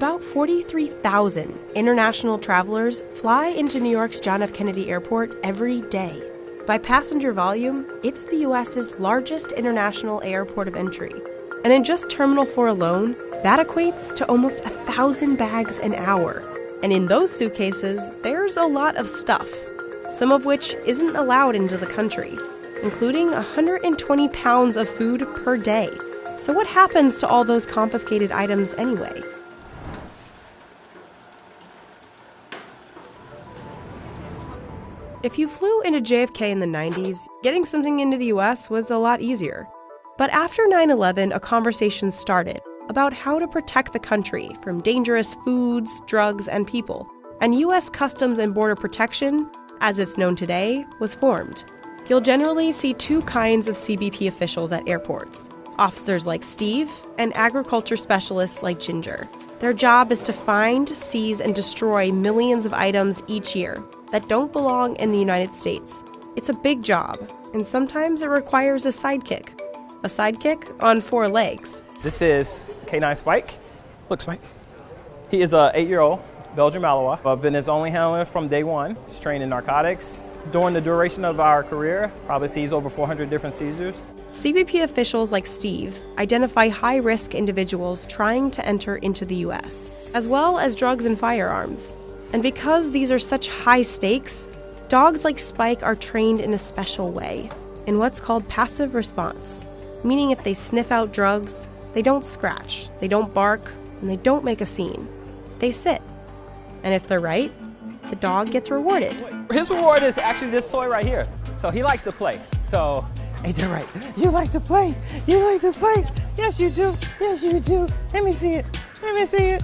About 43,000 international travelers fly into New York's John F. Kennedy Airport every day. By passenger volume, it's the U.S.'s largest international airport of entry. And in just Terminal 4 alone, that equates to almost 1,000 bags an hour. And in those suitcases, there's a lot of stuff, some of which isn't allowed into the country, including 120 pounds of food per day. So what happens to all those confiscated items anyway? If you flew into JFK in the 90s, getting something into the US was a lot easier. But after 9/11, a conversation started about how to protect the country from dangerous foods, drugs, and people. And US Customs and Border Protection, as it's known today, was formed. You'll generally see two kinds of CBP officials at airports: officers like Steve and agriculture specialists like Ginger. Their job is to find, seize, and destroy millions of items each year that don't belong in the United States. It's a big job, and sometimes it requires a sidekick. A sidekick on 4 legs. This is K9 Spike. Look, Spike. He is an 8-year-old Belgian Malinois. I've been his only handler from day one. He's trained in narcotics. During the duration of our career, probably seized over 400 different seizures. CBP officials like Steve identify high-risk individuals trying to enter into the U.S., as well as drugs and firearms. And because these are such high stakes, dogs like Spike are trained in a special way, in what's called passive response, meaning if they sniff out drugs, they don't scratch, they don't bark, and they don't make a scene. They sit. And if they're right, the dog gets rewarded. His reward is actually this toy right here. So he likes to play. So, ain't that right? You like to play. You like to play. Yes, you do. Yes, you do. Let me see it. Let me see it.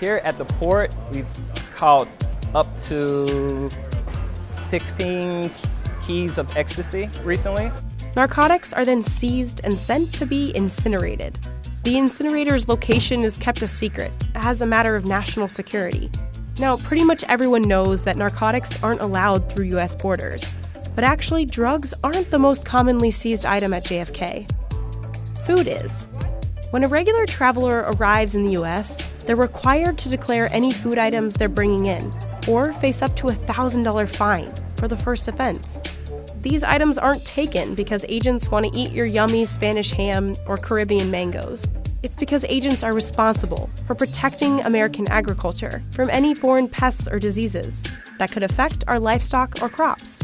Here at the port, we've caught up to 16 keys of ecstasy recently. Narcotics are then seized and sent to be incinerated. The incinerator's location is kept a secret as a matter of national security. Now, pretty much everyone knows that narcotics aren't allowed through U.S. borders, but actually drugs aren't the most commonly seized item at JFK. Food is. When a regular traveler arrives in the U.S., they're required to declare any food items they're bringing in, or face up to a $1,000 fine for the first offense. These items aren't taken because agents want to eat your yummy Spanish ham or Caribbean mangoes. It's because agents are responsible for protecting American agriculture from any foreign pests or diseases that could affect our livestock or crops.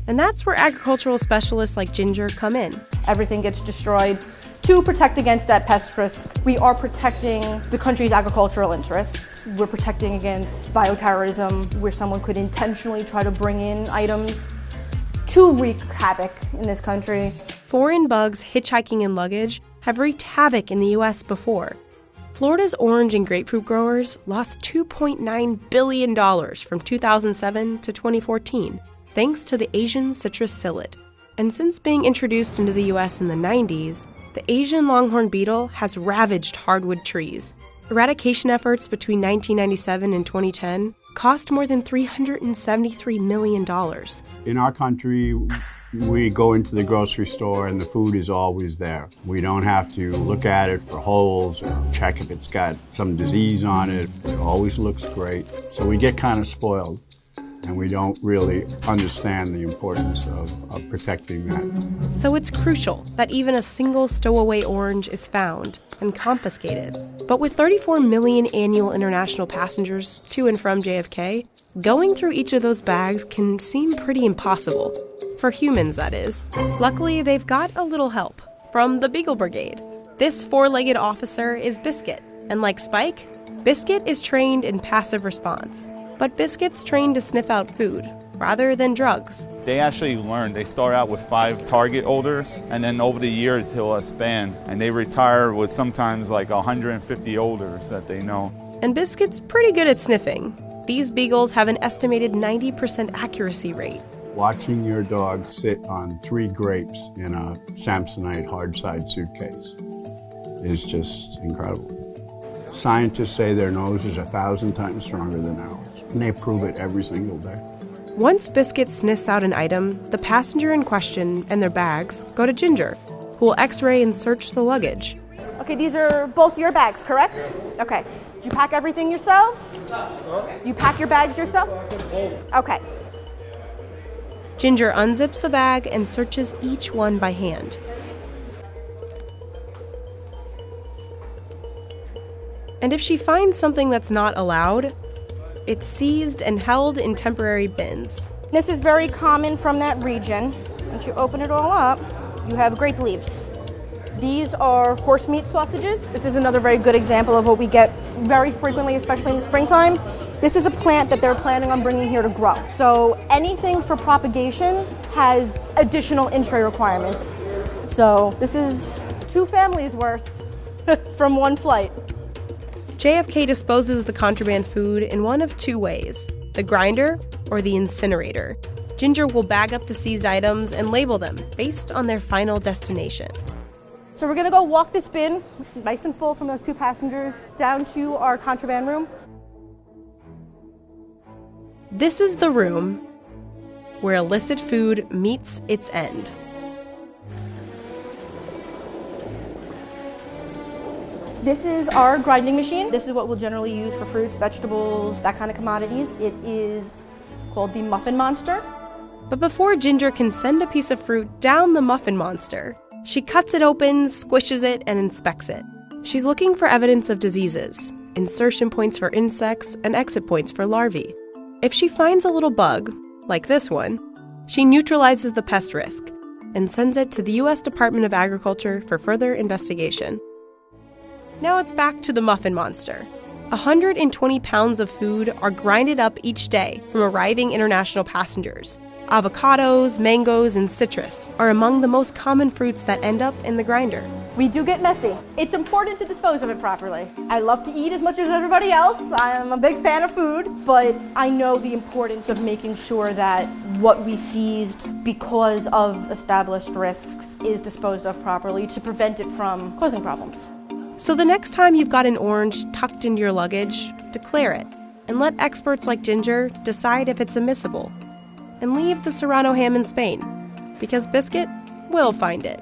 And that's where agricultural specialists like Ginger come in. Everything gets destroyed to protect against that pest risk. We are protecting the country's agricultural interests. We're protecting against bioterrorism, where someone could intentionally try to bring in items to wreak havoc in this country. Foreign bugs hitchhiking in luggage have wreaked havoc in the U.S. before. Florida's orange and grapefruit growers lost $2.9 billion from 2007 to 2014, thanks to the Asian citrus psyllid. And since being introduced into the U.S. in the 90s, the Asian longhorn beetle has ravaged hardwood trees. Eradication efforts between 1997 and 2010 cost more than $373 million. In our country, we go into the grocery store and the food is always there. We don't have to look at it for holes or check if it's got some disease on it. It always looks great. So we get kind of spoiled, and we don't really understand the importance of protecting that. So it's crucial that even a single stowaway orange is found and confiscated. But with 34 million annual international passengers to and from JFK, going through each of those bags can seem pretty impossible. For humans, that is. Luckily, they've got a little help from the Beagle Brigade. This 4-legged officer is Biscuit, and like Spike, Biscuit is trained in passive response. But Biscuit's trained to sniff out food, rather than drugs. They actually learn. They start out with 5 target holders, and then over the years he'll expand. And they retire with sometimes like 150 holders that they know. And Biscuit's pretty good at sniffing. These beagles have an estimated 90% accuracy rate. Watching your dog sit on 3 grapes in a Samsonite hard-side suitcase is just incredible. Scientists say their nose is 1,000 times stronger than ours, and they prove it every single day. Once Biscuit sniffs out an item, the passenger in question and their bags go to Ginger, who will x-ray and search the luggage. Okay, these are both your bags, correct? Okay. Did you pack everything yourselves? You pack your bags yourself? Okay. Ginger unzips the bag and searches each one by hand. And if she finds something that's not allowed, it's seized and held in temporary bins. This is very common from that region. Once you open it all up, you have grape leaves. These are horse meat sausages. This is another very good example of what we get very frequently, especially in the springtime. This is a plant that they're planning on bringing here to grow. So anything for propagation has additional in-tray requirements. So this is 2 families worth from one flight. JFK disposes of the contraband food in one of 2 ways, the grinder or the incinerator. Ginger will bag up the seized items and label them based on their final destination. So we're gonna go walk this bin, nice and full from those 2 passengers, down to our contraband room. This is the room where illicit food meets its end. This is our grinding machine. This is what we'll generally use for fruits, vegetables, that kind of commodities. It is called the Muffin Monster. But before Ginger can send a piece of fruit down the Muffin Monster, she cuts it open, squishes it, and inspects it. She's looking for evidence of diseases, insertion points for insects, and exit points for larvae. If she finds a little bug, like this one, she neutralizes the pest risk and sends it to the U.S. Department of Agriculture for further investigation. Now it's back to the Muffin Monster. 120 pounds of food are grinded up each day from arriving international passengers. Avocados, mangoes, and citrus are among the most common fruits that end up in the grinder. We do get messy. It's important to dispose of it properly. I love to eat as much as everybody else. I'm a big fan of food, but I know the importance of making sure that what we seized because of established risks is disposed of properly to prevent it from causing problems. So the next time you've got an orange tucked into your luggage, declare it and let experts like Ginger decide if it's admissible. And leave the Serrano ham in Spain, because Biscuit will find it.